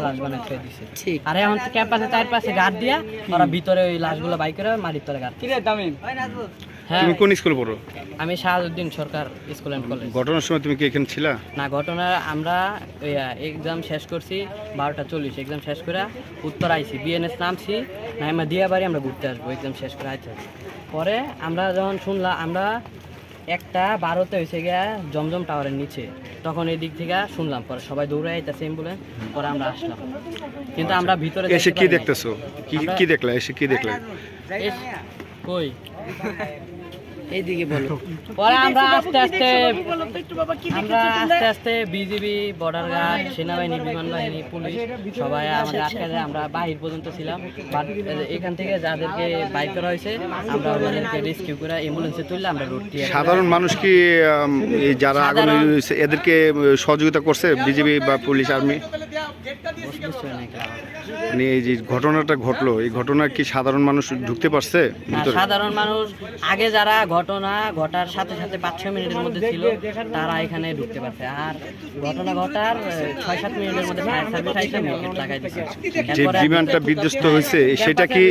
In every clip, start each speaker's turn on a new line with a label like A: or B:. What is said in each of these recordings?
A: লাশ বানাই থুয়ে দিছে। আর এখন ক্যাম্পাসে চারপাশে গার্ড দিয়া ওরা ভিতরে ওই লাশগুলো বাই করে মাটির তলে গার্ড। হ্যাঁ,
B: তুমি কোন স্কুলে পড়ো?
A: আমি শাহাবুদ্দিন সরকার স্কুল অ্যান্ড কলেজ।
B: ঘটনার সময় তুমি কি এখানে ছিলা?
A: না, ঘটনা আমরা এক্সাম শেষ করছি 12:40, এক্সাম শেষ করে উত্তর আইছি, বিএনএস নামছি, নাইমা দিয়া বাড়ি আমরা ঘুরতে আসবো এক্সাম শেষ করে আইতে। পরে আমরা যখন শুনলাম, আমরা 1:12 হয়েছে গিয়া জমজম টাওয়ারের নিচে, তখন এই দিক থেকে শুনলাম, পরে সবাই দৌড়ে আইতেছে অ্যাম্বুলেন্স, পরে আমরা আসলাম। কিন্তু আমরা ভিতরে
B: এসে কি দেখতেছো? কি দেখলা? এসে কি দেখলা?
A: কই এইদিকে বলো। পরে আমরা আস্তে আস্তে বিজিবি, বর্ডার গার্ড, সেনাবাহিনী, বিমান বাহিনী, পুলিশ সবাই আমাদের আটকাতে আমরা বাহির পর্যন্ত ছিলাম। বাট এখান থেকে যাদেরকে বাইক করা হয়েছে আমরা ওদেরকে রেস্কিউ করে অ্যাম্বুলেন্সে তুললে আমরা রোড দিয়ে।
B: সাধারণ মানুষ কি এই যারা আগুন হয়েছে এদেরকে সহযোগিতা করছে বিজিবি বা পুলিশ আর্মি? মানে এই যে ঘটনাটা ঘটলো, এই ঘটনা কি সাধারণ মানুষ ঢুকতে পারছে?
A: সাধারণ মানুষ আগে যারা ঘটনা ঘটার সাথে সাথে 5-6 মিনিটের মধ্যে ছিল তারা এখানে ঢুকতে পারছে। আর ঘটনা ঘটার 6-7 মিনিটের মধ্যে ফায়ার সার্ভিস আইসা মিনিট লাগাই দিয়েছে।
B: যে বিমানটা বিধ্বস্ত হয়েছে সেটা কি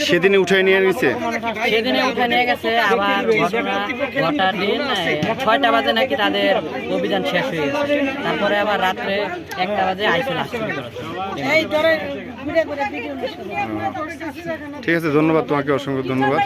B: সেদিনে উঠায় নিয়ে গেছে?
A: সেদিনে উঠে নিয়ে গেছে। আবার ঘটনা ঘটার দিন 6টা বাজে নাকি তাদের অভিযান শেষ হয়ে গেছে। তারপরে আবার রাত্রে 1টা বাজে আইসে লাশ চুরি করেছে।
B: ঠিক আছে, ধন্যবাদ তোমাকে, অসংখ্য ধন্যবাদ।